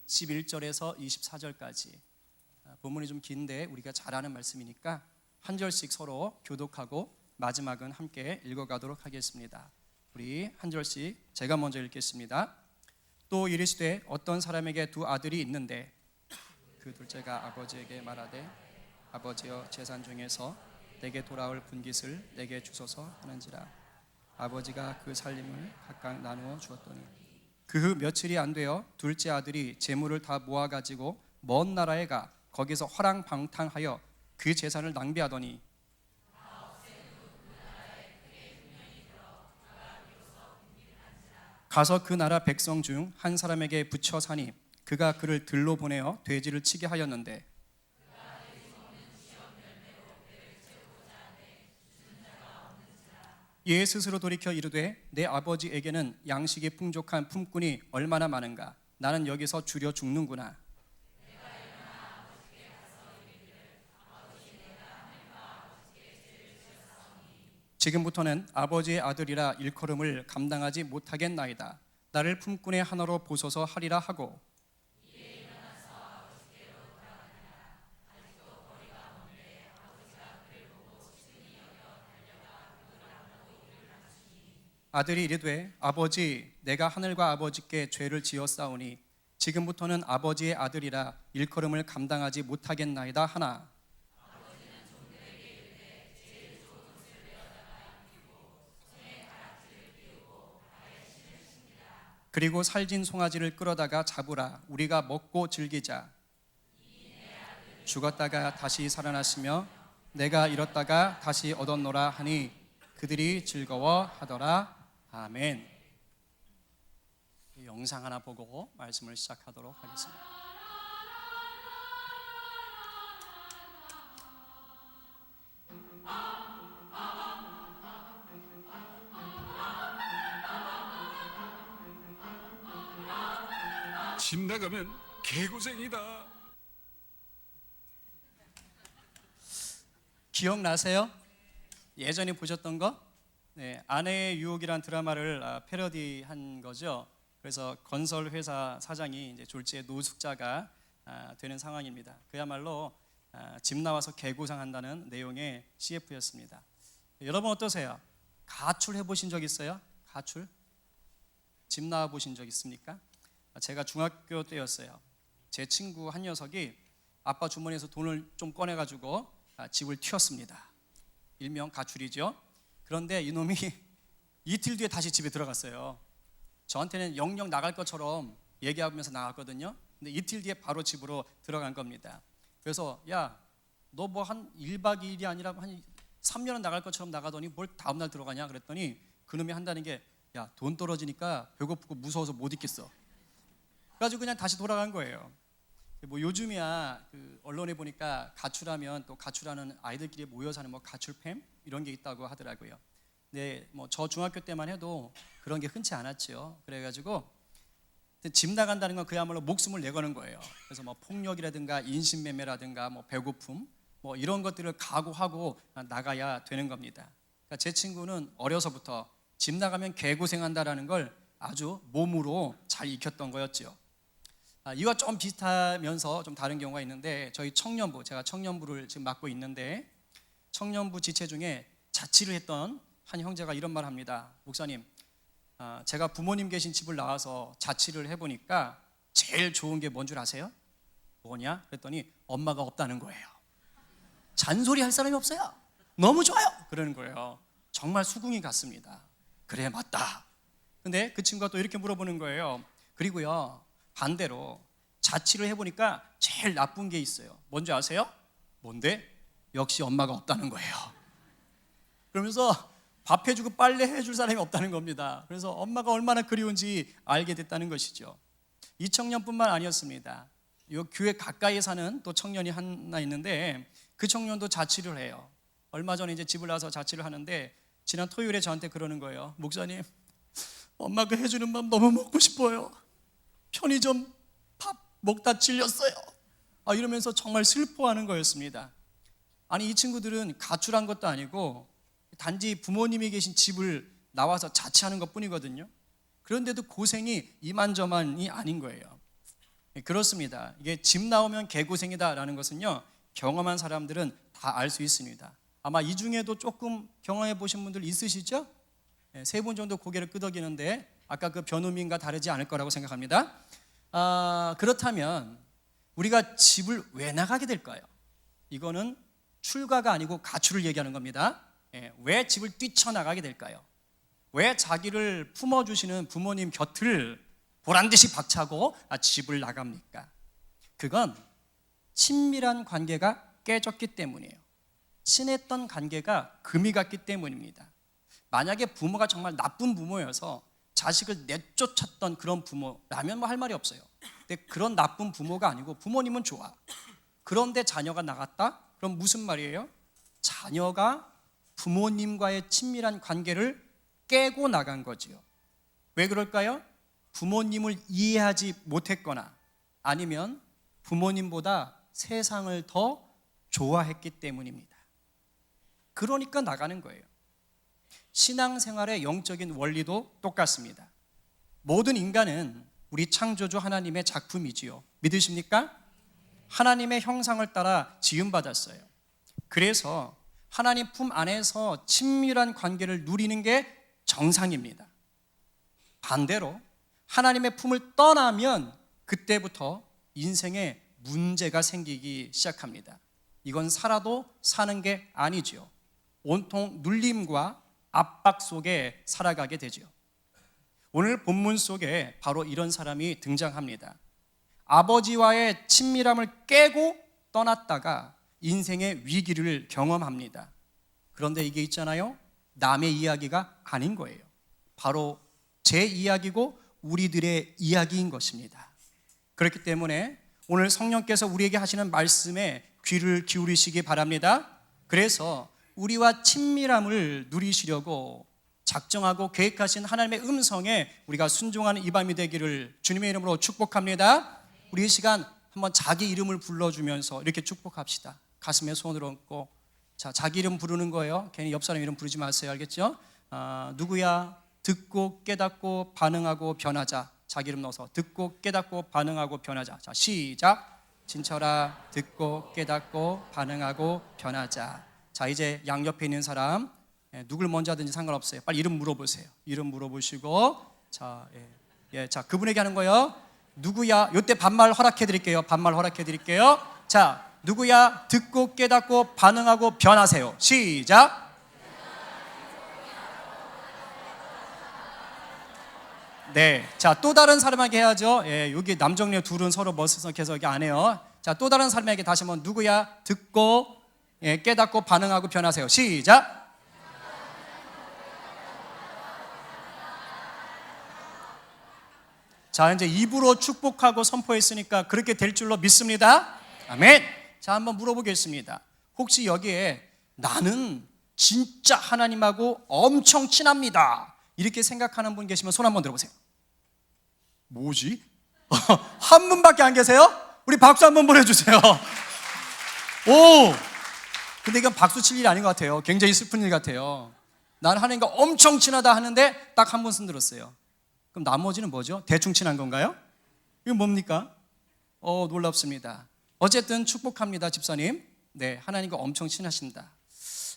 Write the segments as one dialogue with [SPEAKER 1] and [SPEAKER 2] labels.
[SPEAKER 1] 11절에서 24절까지 본문이 좀 긴데 우리가 잘 아는 말씀이니까 한 절씩 서로 교독하고 마지막은 함께 읽어가도록 하겠습니다. 우리 한 절씩 제가 먼저 읽겠습니다. 또 이르시되 어떤 사람에게 두 아들이 있는데 그 둘째가 아버지에게 말하되 아버지여 재산 중에서 내게 돌아올 분깃을 내게 주소서 하는지라. 아버지가 그 살림을 각각 나누어 주었더니 그 후 며칠이 안 되어 둘째 아들이 재물을 다 모아가지고 먼 나라에 가 거기서 화랑방탕하여 그 재산을 낭비하더니 가서 그 나라 백성 중 한 사람에게 붙여 사니 그가 그를 들로 보내어 돼지를 치게 하였는데 이에 스스로 돌이켜 이르되 내 아버지에게는 양식이 풍족한 품꾼이 얼마나 많은가. 나는 여기서 주려 죽는구나. 지금부터는 아버지의 아들이라 일컬음을 감당하지 못하겠나이다. 나를 품꾼의 하나로 보소서 하리라 하고 아들이 이르되 아버지 내가 하늘과 아버지께 죄를 지었사오니 지금부터는 아버지의 아들이라 일컬음을 감당하지 못하겠나이다 하나 그리고 살진 송아지를 끌어다가 잡으라. 우리가 먹고 즐기자. 죽었다가 다시 살아났으며 내가 잃었다가 다시 얻었노라 하니 그들이 즐거워하더라. 아멘. 영상 하나 보고 말씀을 시작하도록 하겠습니다.
[SPEAKER 2] 집 나가면 개고생이다.
[SPEAKER 1] 기억나세요? 예전에 보셨던 거? 네, 아내의 유혹이란 드라마를 패러디한 거죠. 그래서 건설 회사 사장이 이제 졸지에 노숙자가 되는 상황입니다. 그야말로 집 나와서 개고생한다는 내용의 CF였습니다. 여러분 어떠세요? 가출해 보신 적 있어요? 가출? 집 나와 보신 적 있습니까? 제가 중학교 때였어요. 제 친구 한 녀석이 아빠 주머니에서 돈을 좀 꺼내가지고 집을 튀었습니다. 일명 가출이죠. 그런데 이놈이 이틀 뒤에 다시 집에 들어갔어요. 저한테는 영영 나갈 것처럼 얘기하면서 나갔거든요. 근데 이틀 뒤에 바로 집으로 들어간 겁니다. 그래서 야, 너 뭐 한 1박 2일이 아니라 한 3년은 나갈 것처럼 나가더니 뭘 다음날 들어가냐 그랬더니 그놈이 한다는 게 야, 돈 떨어지니까 배고프고 무서워서 못 있겠어. 그래가지고 그냥 다시 돌아간 거예요. 뭐 요즘이야 그 언론에 보니까 가출하면 또 가출하는 아이들끼리 모여 사는 뭐 가출팸 이런 게 있다고 하더라고요. 근데 뭐 저 중학교 때만 해도 그런 게 흔치 않았죠. 그래가지고 집 나간다는 건 그야말로 목숨을 내거는 거예요. 그래서 뭐 폭력이라든가 인신매매라든가 뭐 배고픔 뭐 이런 것들을 각오하고 나가야 되는 겁니다. 그러니까 제 친구는 어려서부터 집 나가면 개고생한다라는 걸 아주 몸으로 잘 익혔던 거였죠. 이와 좀 비슷하면서 좀 다른 경우가 있는데 저희 청년부, 제가 청년부를 지금 맡고 있는데 청년부 지체 중에 자취를 했던 한 형제가 이런 말을 합니다. 목사님, 제가 부모님 계신 집을 나와서 자취를 해보니까 제일 좋은 게 뭔 줄 아세요? 뭐냐? 그랬더니 엄마가 없다는 거예요. 잔소리 할 사람이 없어요. 너무 좋아요. 그러는 거예요. 정말 수긍이 갔습니다. 그래, 맞다. 근데 그 친구가 또 이렇게 물어보는 거예요. 그리고요, 반대로 자취를 해보니까 제일 나쁜 게 있어요. 뭔지 아세요? 뭔데? 역시 엄마가 없다는 거예요. 그러면서 밥 해주고 빨래 해줄 사람이 없다는 겁니다. 그래서 엄마가 얼마나 그리운지 알게 됐다는 것이죠. 이 청년뿐만 아니었습니다. 이 교회 가까이에 사는 또 청년이 하나 있는데 그 청년도 자취를 해요. 얼마 전에 이제 집을 나와서 자취를 하는데 지난 토요일에 저한테 그러는 거예요. 목사님, 엄마가 해주는 밥 너무 먹고 싶어요. 편의점 밥 먹다 질렸어요. 이러면서 정말 슬퍼하는 거였습니다. 아니, 이 친구들은 가출한 것도 아니고 단지 부모님이 계신 집을 나와서 자취하는 것 뿐이거든요. 그런데도 고생이 이만저만이 아닌 거예요. 그렇습니다. 이게 집 나오면 개고생이다라는 것은요, 경험한 사람들은 다 알 수 있습니다. 아마 이 중에도 조금 경험해 보신 분들 있으시죠? 3분 정도 고개를 끄덕이는데 아까 그 변호민과 다르지 않을 거라고 생각합니다. 그렇다면 우리가 집을 왜 나가게 될까요? 이거는 출가가 아니고 가출을 얘기하는 겁니다. 왜 집을 뛰쳐나가게 될까요? 왜 자기를 품어주시는 부모님 곁을 보란듯이 박차고 집을 나갑니까? 그건 친밀한 관계가 깨졌기 때문이에요. 친했던 관계가 금이 갔기 때문입니다. 만약에 부모가 정말 나쁜 부모여서 자식을 내쫓았던 그런 부모라면 뭐 할 말이 없어요. 근데 그런 나쁜 부모가 아니고 부모님은 좋아. 그런데 자녀가 나갔다? 그럼 무슨 말이에요? 자녀가 부모님과의 친밀한 관계를 깨고 나간 거지요. 왜 그럴까요? 부모님을 이해하지 못했거나 아니면 부모님보다 세상을 더 좋아했기 때문입니다. 그러니까 나가는 거예요. 신앙생활의 영적인 원리도 똑같습니다. 모든 인간은 우리 창조주 하나님의 작품이지요. 믿으십니까? 하나님의 형상을 따라 지음받았어요. 그래서 하나님 품 안에서 친밀한 관계를 누리는 게 정상입니다. 반대로 하나님의 품을 떠나면 그때부터 인생에 문제가 생기기 시작합니다. 이건 살아도 사는 게 아니지요. 온통 눌림과 압박 속에 살아가게 되죠. 오늘 본문 속에 바로 이런 사람이 등장합니다. 아버지와의 친밀함을 깨고 떠났다가 인생의 위기를 경험합니다. 그런데 이게 있잖아요, 남의 이야기가 아닌 거예요. 바로 제 이야기고 우리들의 이야기인 것입니다. 그렇기 때문에 오늘 성령께서 우리에게 하시는 말씀에 귀를 기울이시기 바랍니다. 그래서 우리와 친밀함을 누리시려고 작정하고 계획하신 하나님의 음성에 우리가 순종하는 이 밤이 되기를 주님의 이름으로 축복합니다. 우리 이 시간 한번 자기 이름을 불러주면서 이렇게 축복합시다. 가슴에 손을 얹고, 자, 자기 이름 부르는 거예요. 괜히 옆 사람 이름 부르지 마세요. 알겠죠? 누구야? 듣고 깨닫고 반응하고 변하자. 자기 이름 넣어서 듣고 깨닫고 반응하고 변하자. 자, 시작. 진철아, 듣고 깨닫고 반응하고 변하자. 자, 이제 양옆에 있는 사람, 누굴 먼저 하든지 상관없어요. 빨리 이름 물어보세요. 이름 물어보시고, 자, 자, 그분에게 하는 거예요. 누구야? 요때 반말 허락해 드릴게요. 반말 허락해 드릴게요. 자, 누구야? 듣고 깨닫고 반응하고 변하세요. 시작. 네, 자, 또 다른 사람에게 해야죠. 여기 남정네 둘은 서로 멋있어서 계속 여기 안 해요. 자, 또 다른 사람에게 다시 한번 누구야? 듣고 깨닫고 반응하고 변하세요. 시작. 자, 이제 입으로 축복하고 선포했으니까 그렇게 될 줄로 믿습니다. 아멘. 자, 한번 물어보겠습니다. 혹시 여기에 나는 진짜 하나님하고 엄청 친합니다, 이렇게 생각하는 분 계시면 손 한번 들어보세요. 뭐지? 한 분밖에 안 계세요? 우리 박수 한번 보내주세요. 오! 근데 이건 박수 칠 일이 아닌 것 같아요. 굉장히 슬픈 일 같아요. 난 하나님과 엄청 친하다 하는데 딱 한 분 손 들었어요. 그럼 나머지는 뭐죠? 대충 친한 건가요? 이건 뭡니까? 놀랍습니다. 어쨌든 축복합니다, 집사님. 네, 하나님과 엄청 친하신다.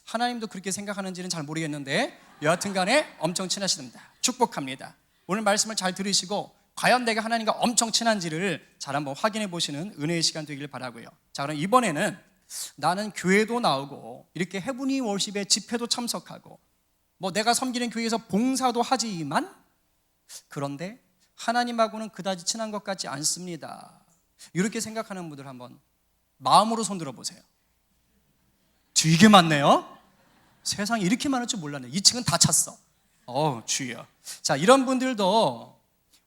[SPEAKER 1] 하나님도 그렇게 생각하는지는 잘 모르겠는데 여하튼 간에 엄청 친하십니다. 축복합니다. 오늘 말씀을 잘 들으시고 과연 내가 하나님과 엄청 친한지를 잘 한번 확인해 보시는 은혜의 시간 되기를 바라고요. 자, 그럼 이번에는 나는 교회도 나오고 이렇게 헤브니 월십에 집회도 참석하고 뭐 내가 섬기는 교회에서 봉사도 하지만 그런데 하나님하고는 그다지 친한 것 같지 않습니다, 이렇게 생각하는 분들 한번 마음으로 손 들어보세요. 되게 많네요. 세상에 이렇게 많을 줄 몰랐네. 2층은 다 찼어. 주여. 자, 이런 분들도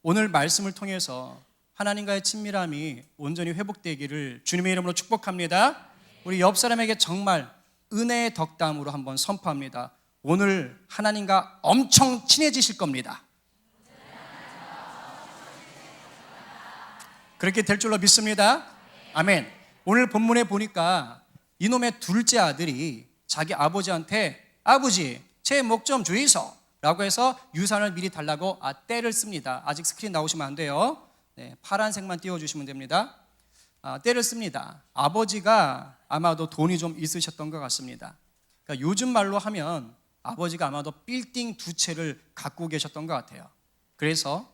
[SPEAKER 1] 오늘 말씀을 통해서 하나님과의 친밀함이 온전히 회복되기를 주님의 이름으로 축복합니다. 우리 옆 사람에게 정말 은혜의 덕담으로 한번 선포합니다. 오늘 하나님과 엄청 친해지실 겁니다. 그렇게 될 줄로 믿습니다. 아멘. 오늘 본문에 보니까 이놈의 둘째 아들이 자기 아버지한테 아버지, 제 목 좀 주이소 라고 해서 유산을 미리 달라고 때를 씁니다. 아직 스크린 나오시면 안 돼요. 파란색만 띄워주시면 됩니다. 때를 씁니다. 아버지가 아마도 돈이 좀 있으셨던 것 같습니다. 그러니까 요즘 말로 하면 아버지가 아마도 빌딩 2채를 갖고 계셨던 것 같아요. 그래서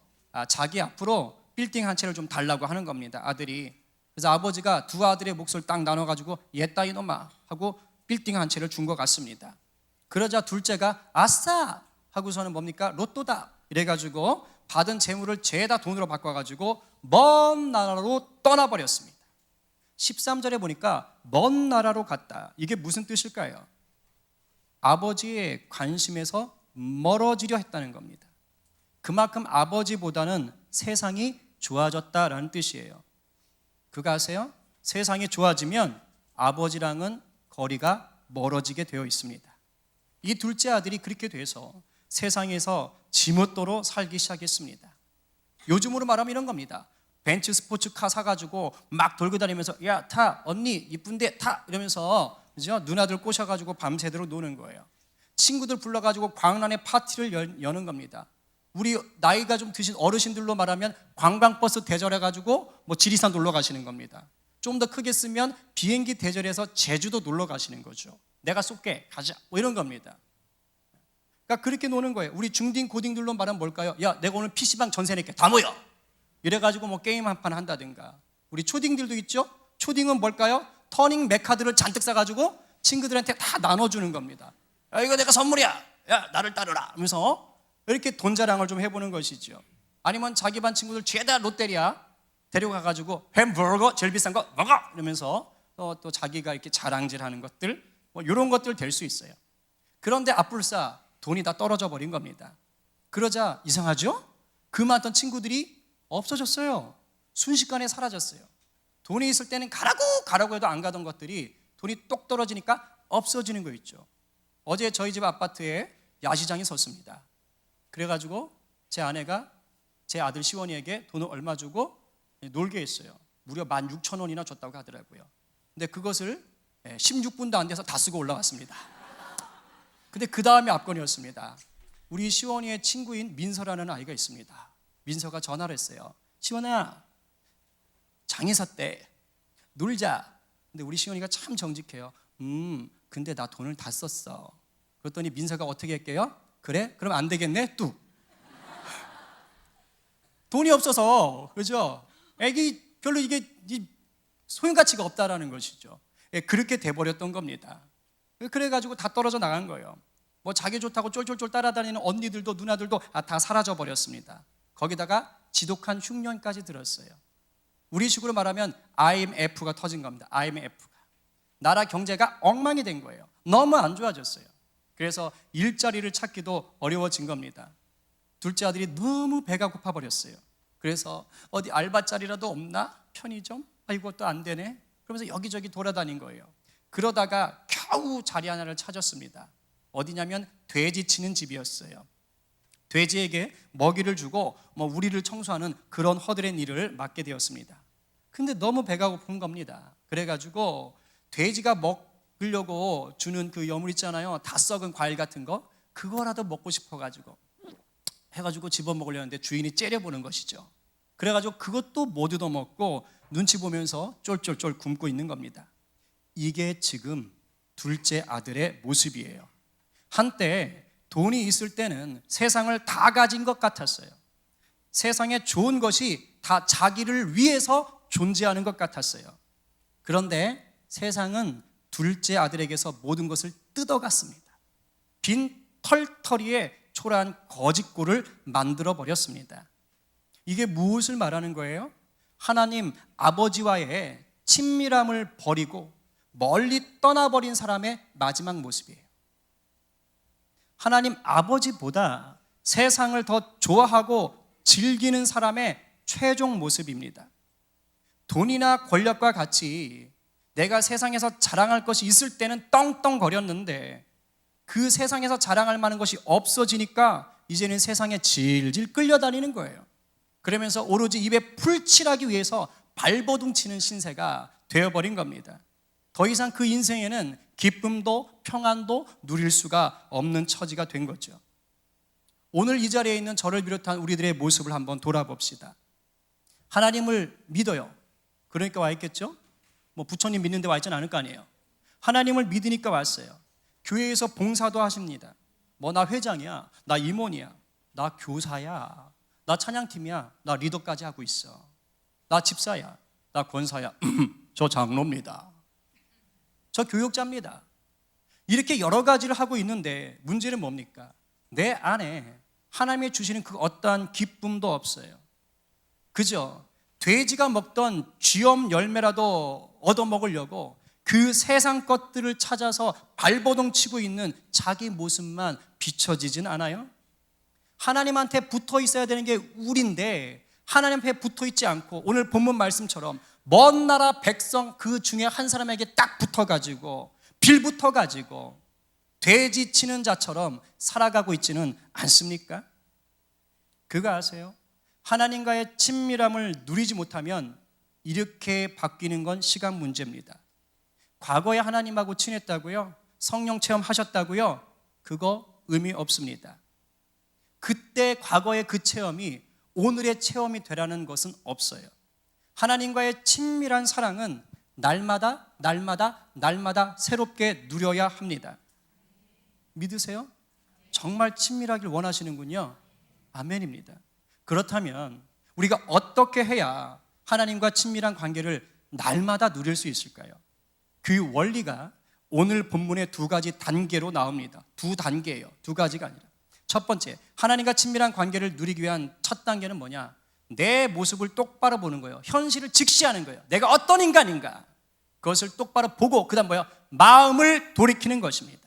[SPEAKER 1] 자기 앞으로 빌딩 1채를 좀 달라고 하는 겁니다, 아들이. 그래서 아버지가 두 아들의 몫을 딱 나눠가지고 얘따 이놈아 하고 빌딩 1채를 준 것 같습니다. 그러자 둘째가 아싸 하고서는 뭡니까? 로또다 이래가지고 받은 재물을 죄다 돈으로 바꿔가지고 먼 나라로 떠나버렸습니다. 13절에 보니까 먼 나라로 갔다. 이게 무슨 뜻일까요? 아버지의 관심에서 멀어지려 했다는 겁니다. 그만큼 아버지보다는 세상이 좋아졌다라는 뜻이에요. 그거 아세요? 세상이 좋아지면 아버지랑은 거리가 멀어지게 되어 있습니다. 이 둘째 아들이 그렇게 돼서 세상에서 지멋대로 살기 시작했습니다. 요즘으로 말하면 이런 겁니다. 벤츠 스포츠카 사가지고 막 돌고 다니면서 야 타 언니 이쁜데 타 이러면서 그죠? 누나들 꼬셔가지고 밤새도록 노는 거예요. 친구들 불러가지고 광란의 파티를 여는 겁니다. 우리 나이가 좀 드신 어르신들로 말하면 관광버스 대절해가지고 뭐 지리산 놀러 가시는 겁니다. 좀 더 크게 쓰면 비행기 대절해서 제주도 놀러 가시는 거죠. 내가 쏠게 가자 뭐 이런 겁니다. 그러니까 그렇게 노는 거예요. 우리 중딩 고딩들로 말하면 뭘까요? 야 내가 오늘 PC방 전세 낼게 다 모여 이래가지고 뭐 게임 한 판 한다든가. 우리 초딩들도 있죠. 초딩은 뭘까요? 터닝 맥카드를 잔뜩 사가지고 친구들한테 다 나눠주는 겁니다. 야 이거 내가 선물이야 야 나를 따르라 하면서 이렇게 돈 자랑을 좀 해보는 것이죠. 아니면 자기 반 친구들 죄다 롯데리아 데려가가지고 햄버거 제일 비싼 거 먹어 이러면서 또 자기가 이렇게 자랑질하는 것들 뭐 이런 것들 될 수 있어요. 그런데 앞불싸 돈이 다 떨어져 버린 겁니다. 그러자 이상하죠? 그 많던 친구들이 없어졌어요. 순식간에 사라졌어요. 돈이 있을 때는 가라고 해도 안 가던 것들이 돈이 똑 떨어지니까 없어지는 거 있죠. 어제 저희 집 아파트에 야시장이 섰습니다. 그래가지고 제 아내가 제 아들 시원이에게 돈을 얼마 주고 놀게 했어요. 무려 16,000원이나 줬다고 하더라고요. 근데 그것을 16분도 안 돼서 다 쓰고 올라왔습니다. 근데 그 다음에 압권이었습니다. 우리 시원이의 친구인 민서라는 아이가 있습니다. 민서가 전화를 했어요. 시원아 장이 섰대 놀자. 근데 우리 시원이가 참 정직해요. 근데 나 돈을 다 썼어. 그랬더니 민서가 어떻게 할게요? 그래? 그럼 안 되겠네? 뚝. 돈이 없어서 그죠? 애기 별로 이게 소용가치가 없다라는 것이죠. 그렇게 돼버렸던 겁니다. 그래가지고 다 떨어져 나간 거예요. 뭐 자기 좋다고 쫄쫄쫄 따라다니는 언니들도 누나들도 다 사라져 버렸습니다. 거기다가 지독한 흉년까지 들었어요. 우리식으로 말하면 IMF가 터진 겁니다. IMF가 나라 경제가 엉망이 된 거예요. 너무 안 좋아졌어요. 그래서 일자리를 찾기도 어려워진 겁니다. 둘째 아들이 너무 배가 고파 버렸어요. 그래서 어디 알바자리라도 없나? 편의점? 이것도 안 되네. 그러면서 여기저기 돌아다닌 거예요. 그러다가 겨우 자리 하나를 찾았습니다. 어디냐면 돼지 치는 집이었어요. 돼지에게 먹이를 주고 우리를 청소하는 그런 허드렛 일을 맡게 되었습니다. 근데 너무 배가 고픈 겁니다. 그래가지고 돼지가 먹으려고 주는 그 여물 있잖아요. 다 썩은 과일 같은 거 그거라도 먹고 싶어가지고 해가지고 집어먹으려는데 주인이 째려보는 것이죠. 그래가지고 그것도 못 얻어먹고 눈치 보면서 쫄쫄쫄 굶고 있는 겁니다. 이게 지금 둘째 아들의 모습이에요. 한때 돈이 있을 때는 세상을 다 가진 것 같았어요. 세상에 좋은 것이 다 자기를 위해서 존재하는 것 같았어요. 그런데 세상은 둘째 아들에게서 모든 것을 뜯어갔습니다. 빈 털터리에 초라한 거짓골을 만들어 버렸습니다. 이게 무엇을 말하는 거예요? 하나님 아버지와의 친밀함을 버리고 멀리 떠나버린 사람의 마지막 모습이에요. 하나님 아버지보다 세상을 더 좋아하고 즐기는 사람의 최종 모습입니다. 돈이나 권력과 같이 내가 세상에서 자랑할 것이 있을 때는 떵떵거렸는데 그 세상에서 자랑할 만한 것이 없어지니까 이제는 세상에 질질 끌려다니는 거예요. 그러면서 오로지 입에 풀칠하기 위해서 발버둥 치는 신세가 되어버린 겁니다. 더 이상 그 인생에는 기쁨도 평안도 누릴 수가 없는 처지가 된 거죠. 오늘 이 자리에 있는 저를 비롯한 우리들의 모습을 한번 돌아봅시다. 하나님을 믿어요. 그러니까 와 있겠죠? 뭐 부처님 믿는데 와 있지는 않을 거 아니에요. 하나님을 믿으니까 왔어요. 교회에서 봉사도 하십니다. 뭐 나 회장이야, 나 임원이야, 나 교사야, 나 찬양팀이야, 나 리더까지 하고 있어. 나 집사야, 나 권사야, 저 장로입니다, 저 교육자입니다. 이렇게 여러 가지를 하고 있는데 문제는 뭡니까? 내 안에 하나님이 주시는 그 어떠한 기쁨도 없어요. 그죠? 돼지가 먹던 쥐엄 열매라도 얻어먹으려고 그 세상 것들을 찾아서 발버둥 치고 있는 자기 모습만 비춰지진 않아요? 하나님한테 붙어 있어야 되는 게 우리인데 하나님 앞에 붙어 있지 않고 오늘 본문 말씀처럼 먼 나라 백성 그 중에 한 사람에게 딱 붙어가지고 빌붙어가지고 돼지 치는 자처럼 살아가고 있지는 않습니까? 그거 아세요? 하나님과의 친밀함을 누리지 못하면 이렇게 바뀌는 건 시간 문제입니다. 과거에 하나님하고 친했다고요? 성령 체험하셨다고요? 그거 의미 없습니다. 그때 과거의 그 체험이 오늘의 체험이 되라는 것은 없어요. 하나님과의 친밀한 사랑은 날마다 새롭게 누려야 합니다. 믿으세요? 정말 친밀하길 원하시는군요. 아멘입니다. 그렇다면 우리가 어떻게 해야 하나님과 친밀한 관계를 날마다 누릴 수 있을까요? 그 원리가 오늘 본문의 두 가지 단계로 나옵니다. 두 단계예요. 두 가지가 아니라. 첫 번째, 하나님과 친밀한 관계를 누리기 위한 첫 단계는 뭐냐? 내 모습을 똑바로 보는 거예요. 현실을 직시하는 거예요. 내가 어떤 인간인가? 그것을 똑바로 보고 그 다음 뭐야? 마음을 돌이키는 것입니다.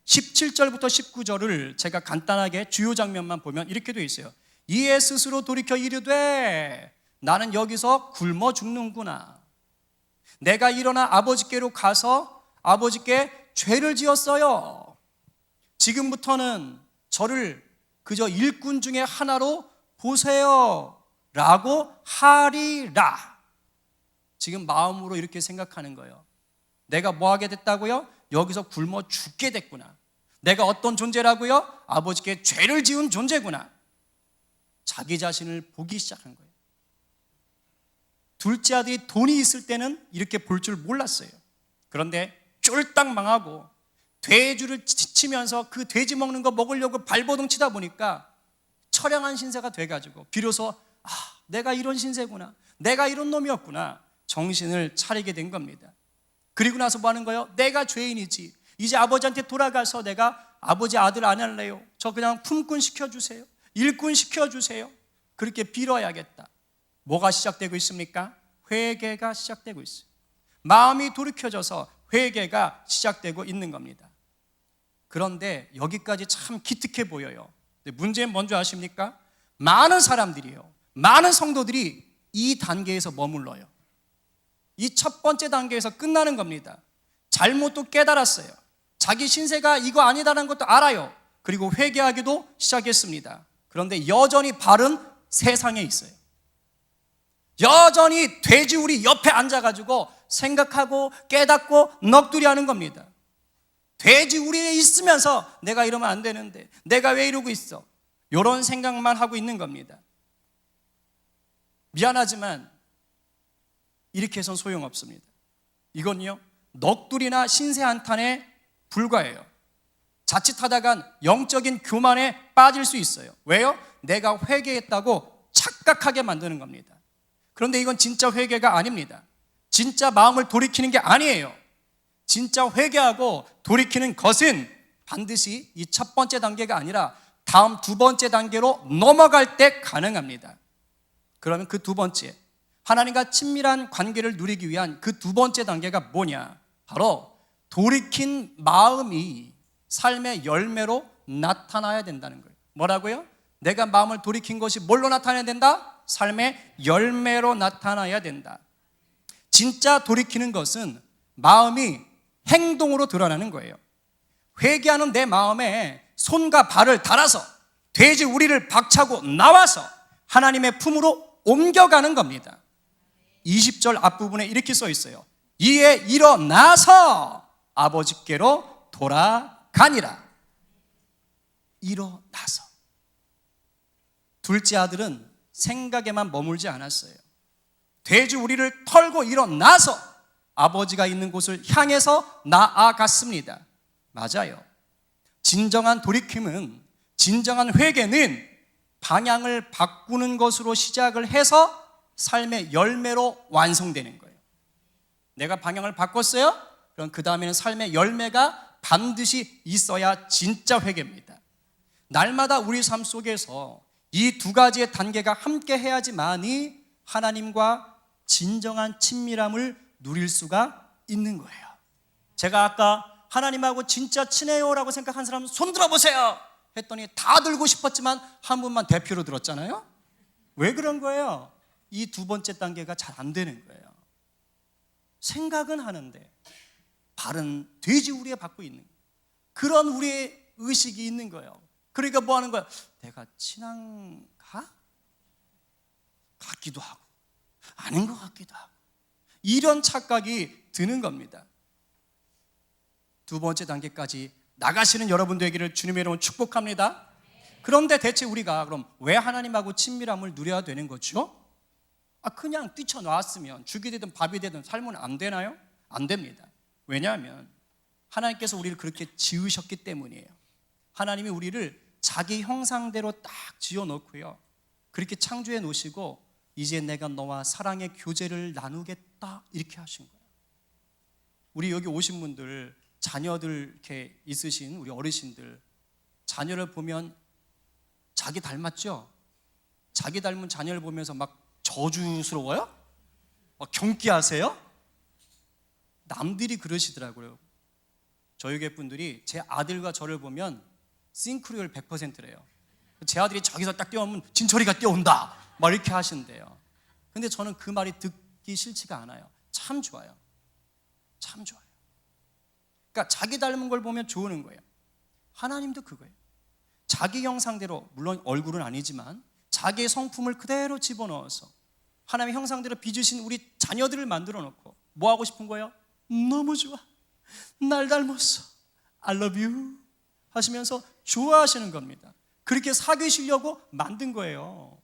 [SPEAKER 1] 17절부터 19절을 제가 간단하게 주요 장면만 보면 이렇게 되어 있어요. 이에 스스로 돌이켜 이르되 나는 여기서 굶어 죽는구나. 내가 일어나 아버지께로 가서 아버지께 죄를 지었어요. 지금부터는 저를 그저 일꾼 중에 하나로 보세요 라고 하리라. 지금 마음으로 이렇게 생각하는 거예요. 내가 뭐 하게 됐다고요? 여기서 굶어 죽게 됐구나. 내가 어떤 존재라고요? 아버지께 죄를 지은 존재구나. 자기 자신을 보기 시작한 거예요. 둘째 아들이 돈이 있을 때는 이렇게 볼 줄 몰랐어요. 그런데 쫄딱 망하고 돼지를 치면서 그 돼지 먹는 거 먹으려고 발버둥 치다 보니까 처량한 신세가 돼가지고 비로소 내가 이런 신세구나, 내가 이런 놈이었구나 정신을 차리게 된 겁니다. 그리고 나서 뭐 하는 거예요? 내가 죄인이지, 이제 아버지한테 돌아가서 내가 아버지 아들 안 할래요, 저 그냥 품꾼 시켜주세요, 일꾼 시켜주세요, 그렇게 빌어야겠다. 뭐가 시작되고 있습니까? 회개가 시작되고 있어요. 마음이 돌이켜져서 회개가 시작되고 있는 겁니다. 그런데 여기까지 참 기특해 보여요. 근데 문제는 뭔지 아십니까? 많은 사람들이요, 많은 성도들이 이 단계에서 머물러요. 이 첫 번째 단계에서 끝나는 겁니다. 잘못도 깨달았어요. 자기 신세가 이거 아니다라는 것도 알아요. 그리고 회개하기도 시작했습니다. 그런데 여전히 발은 세상에 있어요. 여전히 돼지우리 옆에 앉아가지고 생각하고 깨닫고 넋두리하는 겁니다. 돼지우리에 있으면서 내가 이러면 안 되는데, 내가 왜 이러고 있어, 이런 생각만 하고 있는 겁니다. 미안하지만 이렇게 해서는 소용없습니다. 이건요 넋두리나 신세 한탄에 불과해요. 자칫하다간 영적인 교만에 빠질 수 있어요. 왜요? 내가 회개했다고 착각하게 만드는 겁니다. 그런데 이건 진짜 회개가 아닙니다. 진짜 마음을 돌이키는 게 아니에요. 진짜 회개하고 돌이키는 것은 반드시 이 첫 번째 단계가 아니라 다음 두 번째 단계로 넘어갈 때 가능합니다. 그러면 그 두 번째, 하나님과 친밀한 관계를 누리기 위한 그 두 번째 단계가 뭐냐? 바로 돌이킨 마음이 삶의 열매로 나타나야 된다는 거예요. 뭐라고요? 내가 마음을 돌이킨 것이 뭘로 나타나야 된다? 삶의 열매로 나타나야 된다. 진짜 돌이키는 것은 마음이 행동으로 드러나는 거예요. 회개하는 내 마음에 손과 발을 달아서 돼지 우리를 박차고 나와서 하나님의 품으로 옮겨가는 겁니다. 20절 앞부분에 이렇게 써 있어요. 이에 일어나서 아버지께로 돌아가니라. 일어나서. 둘째 아들은 생각에만 머물지 않았어요. 돼지 우리를 털고 일어나서 아버지가 있는 곳을 향해서 나아갔습니다. 맞아요. 진정한 돌이킴은, 진정한 회개는 방향을 바꾸는 것으로 시작을 해서 삶의 열매로 완성되는 거예요. 내가 방향을 바꿨어요? 그럼 그 다음에는 삶의 열매가 반드시 있어야 진짜 회개입니다. 날마다 우리 삶 속에서 이 두 가지의 단계가 함께 해야지만이 하나님과 진정한 친밀함을 누릴 수가 있는 거예요. 제가 아까 하나님하고 진짜 친해요라고 생각한 사람 손 들어보세요 했더니 다 들고 싶었지만 한 분만 대표로 들었잖아요. 왜 그런 거예요? 이 두 번째 단계가 잘 안 되는 거예요. 생각은 하는데 발은 돼지우리에 받고 있는 거예요. 그런 우리의 의식이 있는 거예요. 그러니까 뭐 하는 거예요? 내가 친한가? 같기도 하고 아닌 것 같기도 하고 이런 착각이 드는 겁니다. 두 번째 단계까지 나가시는 여러분 되기를 주님의 이름으로 축복합니다. 그런데 대체 우리가 그럼 왜 하나님하고 친밀함을 누려야 되는 거죠? 그냥 뛰쳐나왔으면 죽이 되든 밥이 되든 살면 안 되나요? 안 됩니다. 왜냐하면 하나님께서 우리를 그렇게 지으셨기 때문이에요. 하나님이 우리를 자기 형상대로 딱 지어놓고요, 그렇게 창조해 놓으시고 이제 내가 너와 사랑의 교제를 나누겠다 이렇게 하신 거예요. 우리 여기 오신 분들, 자녀들 이렇게 있으신 우리 어르신들, 자녀를 보면 자기 닮았죠? 자기 닮은 자녀를 보면서 막 저주스러워요? 막 경기하세요? 남들이 그러시더라고요. 저희 교회 분들이 제 아들과 저를 보면 싱크로율 100%래요. 제 아들이 저기서 딱 뛰어오면 진철이가 뛰어온다 막 이렇게 하신대요. 근데 저는 그 말이 듣기 싫지가 않아요. 참 좋아요. 참 좋아요. 그러니까 자기 닮은 걸 보면 좋은 거예요. 하나님도 그거예요. 자기 형상대로, 물론 얼굴은 아니지만 자기의 성품을 그대로 집어넣어서 하나님의 형상대로 빚으신 우리 자녀들을 만들어 놓고 뭐 하고 싶은 거예요? 너무 좋아, 날 닮았어, I love you 하시면서 좋아하시는 겁니다. 그렇게 사귀시려고 만든 거예요.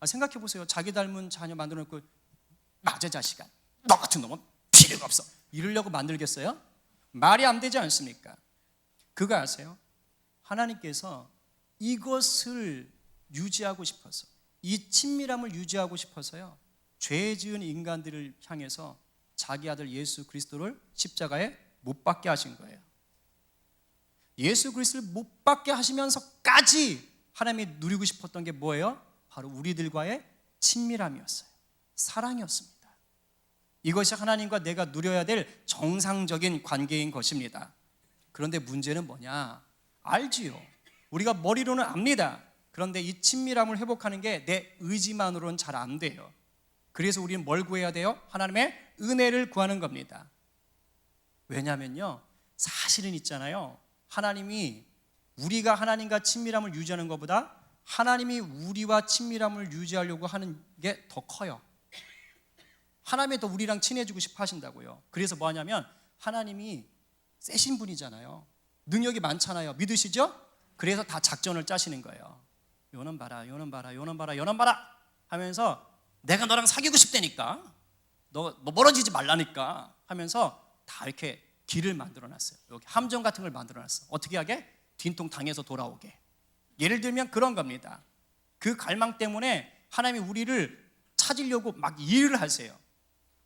[SPEAKER 1] 생각해 보세요. 자기 닮은 자녀 만들어 놓고 맞아 자식아, 너 같은 놈은 필요가 없어 이러려고 만들겠어요? 말이 안 되지 않습니까? 그거 아세요? 하나님께서 이것을 유지하고 싶어서, 이 친밀함을 유지하고 싶어서요, 죄 지은 인간들을 향해서 자기 아들 예수 그리스도를 십자가에 못 박게 하신 거예요. 예수 그리스도를 못 박게 하시면서까지 하나님이 누리고 싶었던 게 뭐예요? 바로 우리들과의 친밀함이었어요. 사랑이었습니다. 이것이 하나님과 내가 누려야 될 정상적인 관계인 것입니다. 그런데 문제는 뭐냐? 알지요. 우리가 머리로는 압니다. 그런데 이 친밀함을 회복하는 게 내 의지만으로는 잘 안 돼요. 그래서 우리는 뭘 구해야 돼요? 하나님의 은혜를 구하는 겁니다. 왜냐면요, 사실은 있잖아요, 하나님이 우리가 하나님과 친밀함을 유지하는 것보다 하나님이 우리와 친밀함을 유지하려고 하는 게 더 커요. 하나님이 더 우리랑 친해지고 싶어 하신다고요. 그래서 뭐 하냐면 하나님이 세신 분이잖아요. 능력이 많잖아요. 믿으시죠? 그래서 다 작전을 짜시는 거예요. 요놈 봐라, 요놈 봐라, 요놈 봐라, 요놈 봐라 하면서 내가 너랑 사귀고 싶다니까, 너 멀어지지 말라니까 하면서 다 이렇게 길을 만들어놨어요. 여기 함정 같은 걸 만들어놨어. 어떻게 하게? 뒷통 당해서 돌아오게. 예를 들면 그런 겁니다. 그 갈망 때문에 하나님이 우리를 찾으려고 막 일을 하세요.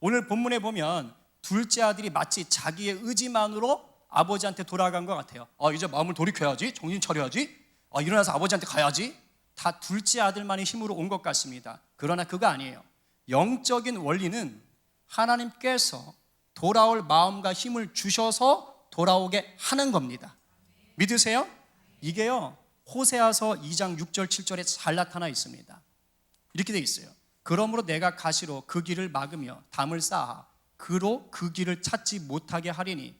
[SPEAKER 1] 오늘 본문에 보면 둘째 아들이 마치 자기의 의지만으로 아버지한테 돌아간 것 같아요. 이제 마음을 돌이켜야지, 정신 차려야지, 일어나서 아버지한테 가야지. 다 둘째 아들만의 힘으로 온 것 같습니다. 그러나 그거 아니에요. 영적인 원리는 하나님께서 돌아올 마음과 힘을 주셔서 돌아오게 하는 겁니다. 믿으세요? 이게요, 호세아서 2장 6절 7절에 잘 나타나 있습니다. 이렇게 돼 있어요. 그러므로 내가 가시로 그 길을 막으며 담을 쌓아 그로 그 길을 찾지 못하게 하리니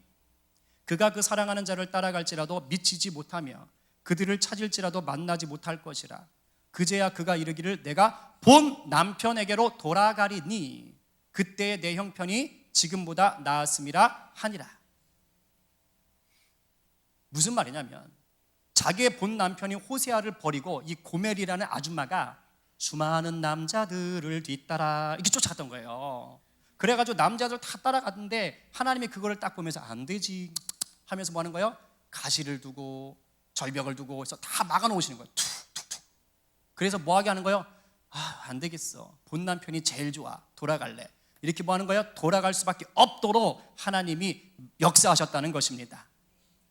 [SPEAKER 1] 그가 그 사랑하는 자를 따라갈지라도 미치지 못하며 그들을 찾을지라도 만나지 못할 것이라. 그제야 그가 이르기를 내가 본 남편에게로 돌아가리니 그때의 내 형편이 지금보다 나았음이라 하니라. 무슨 말이냐면 자기의 본 남편이 호세아를 버리고 이 고멜이라는 아줌마가 수많은 남자들을 뒤따라 이렇게 쫓아갔던 거예요. 그래가지고 남자들 다 따라갔는데 하나님이 그거를 딱 보면서 안 되지 하면서 뭐 하는 거예요? 가시를 두고 절벽을 두고 해서 다 막아 놓으시는 거예요. 툭툭툭. 그래서 뭐 하게 하는 거예요? 안 되겠어. 본 남편이 제일 좋아. 돌아갈래. 이렇게 뭐 하는 거예요? 돌아갈 수밖에 없도록 하나님이 역사하셨다는 것입니다.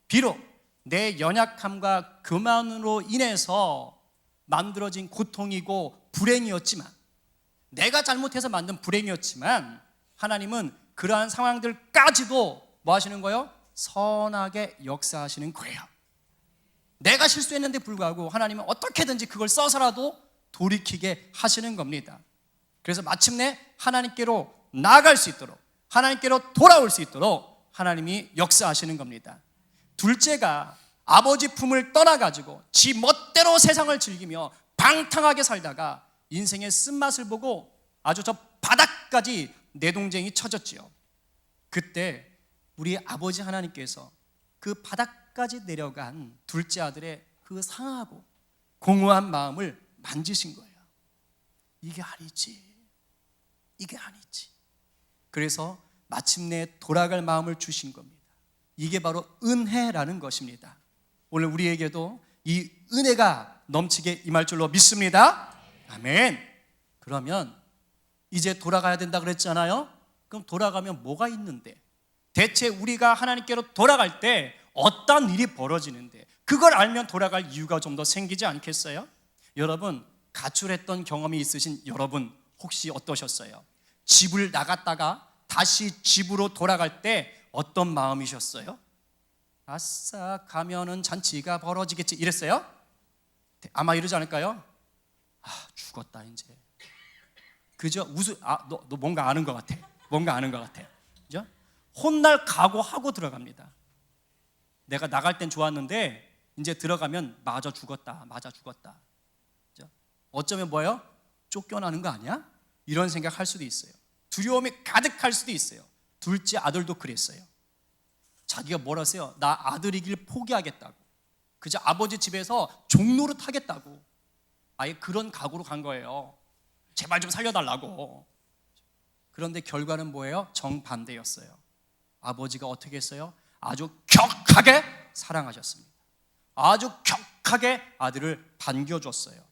[SPEAKER 1] 비록 내 연약함과 교만으로 인해서 만들어진 고통이고 불행이었지만, 내가 잘못해서 만든 불행이었지만 하나님은 그러한 상황들까지도 뭐 하시는 거예요? 선하게 역사하시는 거예요. 내가 실수했는데 불구하고 하나님은 어떻게든지 그걸 써서라도 돌이키게 하시는 겁니다. 그래서 마침내 하나님께로 나아갈 수 있도록, 하나님께로 돌아올 수 있도록 하나님이 역사하시는 겁니다. 둘째가 아버지 품을 떠나가지고 지 멋대로 세상을 즐기며 방탕하게 살다가 인생의 쓴맛을 보고 아주 저 바닥까지 내동쟁이 쳐졌지요. 그때 우리 아버지 하나님께서 그 바닥까지 내려간 둘째 아들의 그 상하고 공허한 마음을 만지신 거예요. 이게 아니지, 이게 아니지. 그래서 마침내 돌아갈 마음을 주신 겁니다. 이게 바로 은혜라는 것입니다. 오늘 우리에게도 이 은혜가 넘치게 임할 줄로 믿습니다. 아멘. 그러면 이제 돌아가야 된다 그랬잖아요. 그럼 돌아가면 뭐가 있는데, 대체 우리가 하나님께로 돌아갈 때 어떤 일이 벌어지는데, 그걸 알면 돌아갈 이유가 좀 더 생기지 않겠어요? 여러분, 가출했던 경험이 있으신 여러분 혹시 어떠셨어요? 집을 나갔다가 다시 집으로 돌아갈 때 어떤 마음이셨어요? 아싸, 가면은 잔치가 벌어지겠지 이랬어요? 아마 이러지 않을까요? 죽었다 이제. 그죠? 너 뭔가 아는 것 같아. 뭔가 아는 것 같아. 그죠? 혼날 각오하고 들어갑니다. 내가 나갈 땐 좋았는데 이제 들어가면 맞아 죽었다. 그죠? 어쩌면 뭐예요? 쫓겨나는 거 아니야? 이런 생각할 수도 있어요. 두려움이 가득할 수도 있어요. 둘째 아들도 그랬어요. 자기가 뭐라세요? 나 아들이길 포기하겠다고, 그저 아버지 집에서 종노릇 하겠다고, 아예 그런 각오로 간 거예요. 제발 좀 살려달라고. 그런데 결과는 뭐예요? 정반대였어요. 아버지가 어떻게 했어요? 아주 격하게 사랑하셨습니다. 아주 격하게 아들을 반겨줬어요.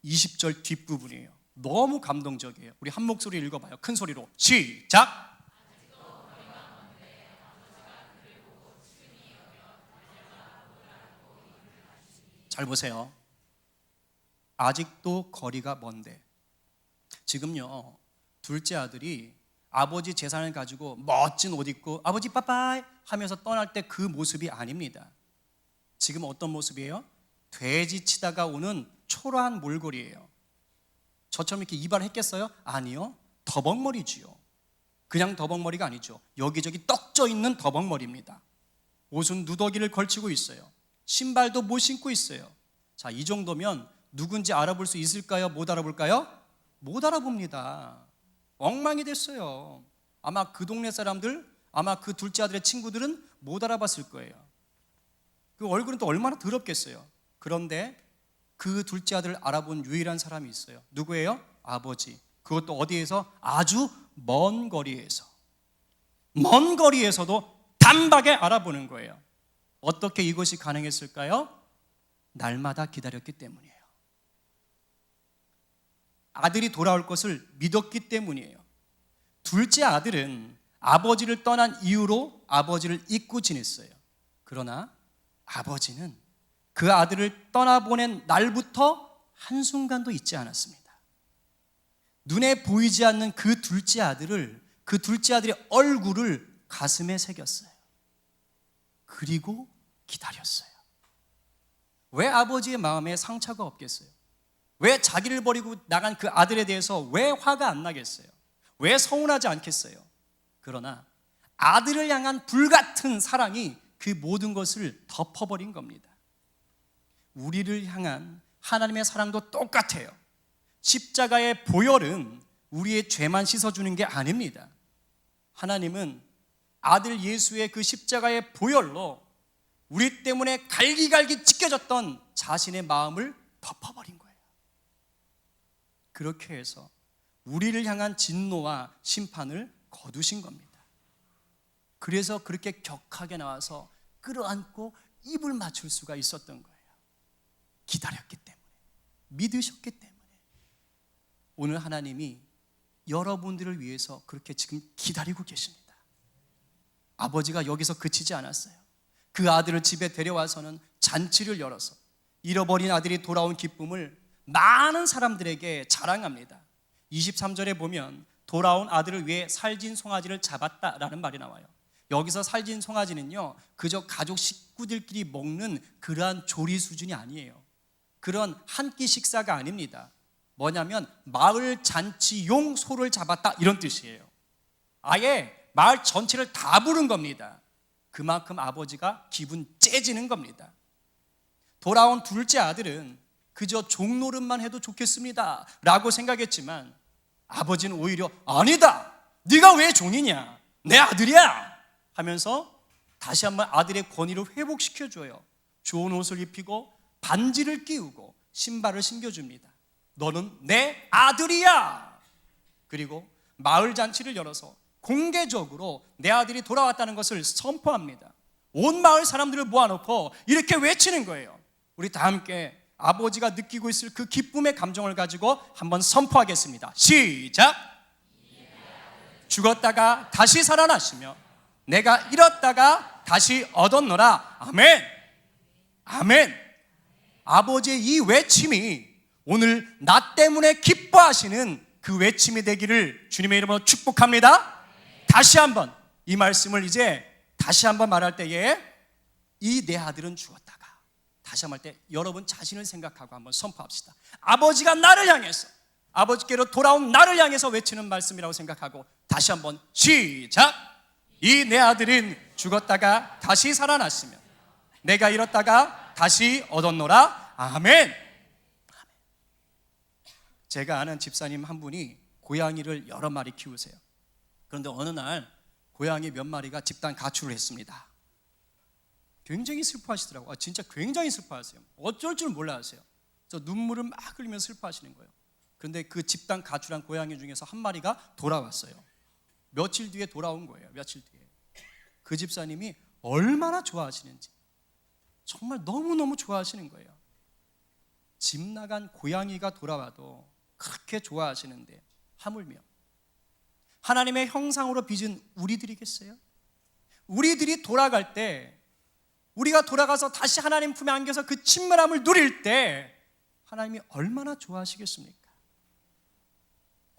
[SPEAKER 1] 20절 뒷부분이에요. 너무 감동적이에요. 우리 한 목소리 읽어봐요. 큰 소리로 시작. 잘 보세요. 아직도 거리가 먼데, 지금요 둘째 아들이 아버지 재산을 가지고 멋진 옷 입고 아버지 빠빠이 하면서 떠날 때 그 모습이 아닙니다. 지금 어떤 모습이에요? 돼지 치다가 오는 초라한 몰골이에요. 저처럼 이렇게 이발했겠어요? 아니요, 더벅머리지요. 그냥 더벅머리가 아니죠. 여기저기 떡져 있는 더벅머리입니다. 옷은 누더기를 걸치고 있어요. 신발도 못 신고 있어요. 자, 이 정도면 누군지 알아볼 수 있을까요? 못 알아볼까요? 못 알아봅니다. 엉망이 됐어요. 아마 그 동네 사람들, 아마 그 둘째 아들의 친구들은 못 알아봤을 거예요. 그 얼굴은 또 얼마나 더럽겠어요. 그런데 그 둘째 아들을 알아본 유일한 사람이 있어요. 누구예요? 아버지. 그것도 어디에서? 아주 먼 거리에서. 먼 거리에서도 단박에 알아보는 거예요. 어떻게 이것이 가능했을까요? 날마다 기다렸기 때문이에요. 아들이 돌아올 것을 믿었기 때문이에요. 둘째 아들은 아버지를 떠난 이후로 아버지를 잊고 지냈어요. 그러나 아버지는 그 아들을 떠나보낸 날부터 한순간도 잊지 않았습니다. 눈에 보이지 않는 그 둘째 아들의 얼굴을 가슴에 새겼어요. 그리고 기다렸어요. 왜 아버지의 마음에 상처가 없겠어요? 왜 자기를 버리고 나간 그 아들에 대해서 왜 화가 안 나겠어요? 왜 서운하지 않겠어요? 그러나 아들을 향한 불같은 사랑이 그 모든 것을 덮어버린 겁니다. 우리를 향한 하나님의 사랑도 똑같아요. 십자가의 보혈은 우리의 죄만 씻어주는 게 아닙니다. 하나님은 아들 예수의 그 십자가의 보혈로 우리 때문에 갈기갈기 찢겨졌던 자신의 마음을 덮어버린 거예요. 그렇게 해서 우리를 향한 진노와 심판을 거두신 겁니다. 그래서 그렇게 격하게 나와서 끌어안고 입을 맞출 수가 있었던 거예요. 기다렸기 때문에, 믿으셨기 때문에. 오늘 하나님이 여러분들을 위해서 그렇게 지금 기다리고 계십니다. 아버지가 여기서 그치지 않았어요. 그 아들을 집에 데려와서는 잔치를 열어서 잃어버린 아들이 돌아온 기쁨을 많은 사람들에게 자랑합니다. 23절에 보면 돌아온 아들을 위해 살진 송아지를 잡았다라는 말이 나와요. 여기서 살진 송아지는요, 그저 가족 식구들끼리 먹는 그러한 조리 수준이 아니에요. 그런 한 끼 식사가 아닙니다. 뭐냐면 마을 잔치용 소를 잡았다, 이런 뜻이에요. 아예 마을 전체를 다 부른 겁니다. 그만큼 아버지가 기분 째지는 겁니다. 돌아온 둘째 아들은 그저 종노릇만 해도 좋겠습니다 라고 생각했지만 아버지는 오히려 아니다, 네가 왜 종이냐, 내 아들이야 하면서 다시 한번 아들의 권위를 회복시켜줘요. 좋은 옷을 입히고 반지를 끼우고 신발을 신겨줍니다. 너는 내 아들이야. 그리고 마을 잔치를 열어서 공개적으로 내 아들이 돌아왔다는 것을 선포합니다. 온 마을 사람들을 모아놓고 이렇게 외치는 거예요. 우리 다 함께 아버지가 느끼고 있을 그 기쁨의 감정을 가지고 한번 선포하겠습니다. 시작! 죽었다가 다시 살아나시며 내가 잃었다가 다시 얻었노라. 아멘. 아멘. 아버지의 이 외침이 오늘 나 때문에 기뻐하시는 그 외침이 되기를 주님의 이름으로 축복합니다. 다시 한번 이 말씀을 이제 다시 한번 말할 때에 이 내 아들은 죽었다가 다시 한번 할 때 여러분 자신을 생각하고 한번 선포합시다. 아버지가 나를 향해서, 아버지께로 돌아온 나를 향해서 외치는 말씀이라고 생각하고 다시 한번 시작! 이 내 아들은 죽었다가 다시 살아났으며 내가 잃었다가 다시 얻었노라. 아멘. 제가 아는 집사님 한 분이 고양이를 여러 마리 키우세요. 그런데 어느 날 고양이 몇 마리가 집단 가출을 했습니다. 굉장히 슬퍼하시더라고요. 진짜 굉장히 슬퍼하세요. 어쩔 줄 몰라 하세요. 저 눈물을 막 흘리면서 슬퍼하시는 거예요. 그런데 그 집단 가출한 고양이 중에서 한 마리가 돌아왔어요. 며칠 뒤에 돌아온 거예요. 며칠 뒤에. 그 집사님이 얼마나 좋아하시는지, 정말 너무너무 좋아하시는 거예요. 집 나간 고양이가 돌아와도 그렇게 좋아하시는데 하물며 하나님의 형상으로 빚은 우리들이겠어요? 우리들이 돌아갈 때, 우리가 돌아가서 다시 하나님 품에 안겨서 그 친밀함을 누릴 때 하나님이 얼마나 좋아하시겠습니까?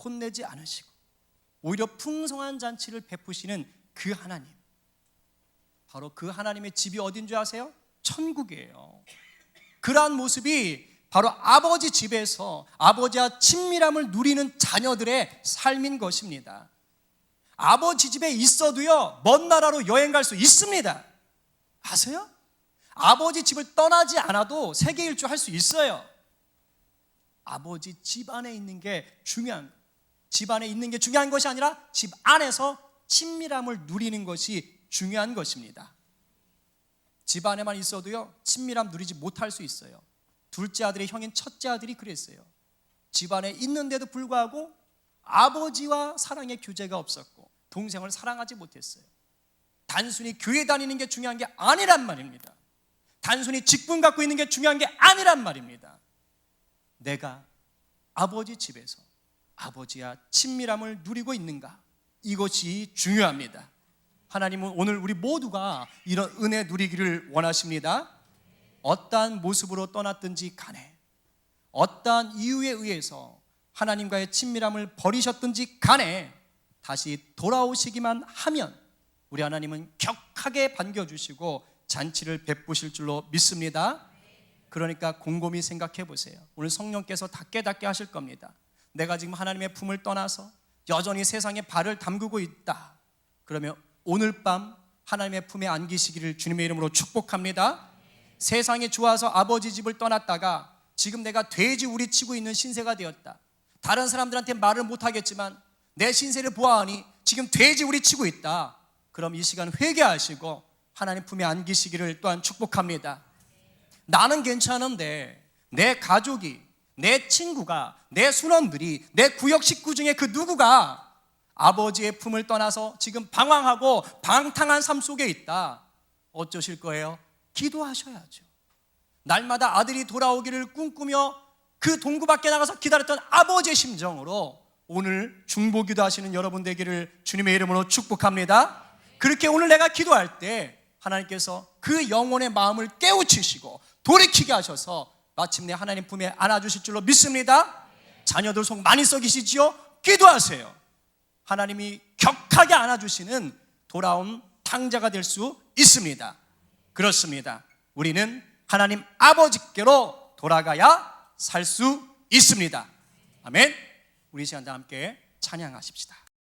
[SPEAKER 1] 혼내지 않으시고 오히려 풍성한 잔치를 베푸시는 그 하나님, 바로 그 하나님의 집이 어딘 줄 아세요? 천국이에요. 그러한 모습이 바로 아버지 집에서 아버지와 친밀함을 누리는 자녀들의 삶인 것입니다. 아버지 집에 있어도요, 먼 나라로 여행 갈 수 있습니다. 아세요? 아버지 집을 떠나지 않아도 세계 일주 할 수 있어요. 아버지 집 안에 있는 게 중요한, 집 안에 있는 게 중요한 것이 아니라 집 안에서 친밀함을 누리는 것이 중요한 것입니다. 집 안에만 있어도요, 친밀함 누리지 못할 수 있어요. 둘째 아들의 형인 첫째 아들이 그랬어요. 집 안에 있는데도 불구하고 아버지와 사랑의 교제가 없었고 동생을 사랑하지 못했어요. 단순히 교회 다니는 게 중요한 게 아니란 말입니다. 단순히 직분 갖고 있는 게 중요한 게 아니란 말입니다. 내가 아버지 집에서 아버지와 친밀함을 누리고 있는가, 이것이 중요합니다. 하나님은 오늘 우리 모두가 이런 은혜 누리기를 원하십니다. 어떠한 모습으로 떠났든지 간에, 어떠한 이유에 의해서 하나님과의 친밀함을 버리셨든지 간에 다시 돌아오시기만 하면 우리 하나님은 격하게 반겨주시고 잔치를 베푸실 줄로 믿습니다. 그러니까 곰곰이 생각해 보세요. 오늘 성령께서 다 깨닫게 하실 겁니다. 내가 지금 하나님의 품을 떠나서 여전히 세상에 발을 담그고 있다. 그러면 오늘 밤 하나님의 품에 안기시기를 주님의 이름으로 축복합니다. 세상이 좋아서 아버지 집을 떠났다가 지금 내가 돼지 우리 치고 있는 신세가 되었다. 다른 사람들한테 말을 못하겠지만 내 신세를 보아하니 지금 돼지 우리 치고 있다. 그럼 이 시간 회개하시고 하나님 품에 안기시기를 또한 축복합니다. 나는 괜찮은데 내 가족이, 내 친구가, 내 순원들이, 내 구역 식구 중에 그 누구가 아버지의 품을 떠나서 지금 방황하고 방탕한 삶 속에 있다. 어쩌실 거예요? 기도하셔야죠. 날마다 아들이 돌아오기를 꿈꾸며 그 동구 밖에 나가서 기다렸던 아버지의 심정으로 오늘 중보기도 하시는 여러분 되기를 주님의 이름으로 축복합니다. 그렇게 오늘 내가 기도할 때 하나님께서 그 영혼의 마음을 깨우치시고 돌이키게 하셔서 마침내 하나님 품에 안아주실 줄로 믿습니다. 자녀들 속 많이 썩이시지요? 기도하세요. 하나님이 격하게 안아주시는 돌아온 탕자가 될 수 있습니다. 그렇습니다. 우리는 하나님 아버지께로 돌아가야 살 수 있습니다. 아멘. 우리 시간 다 함께 찬양하십시다.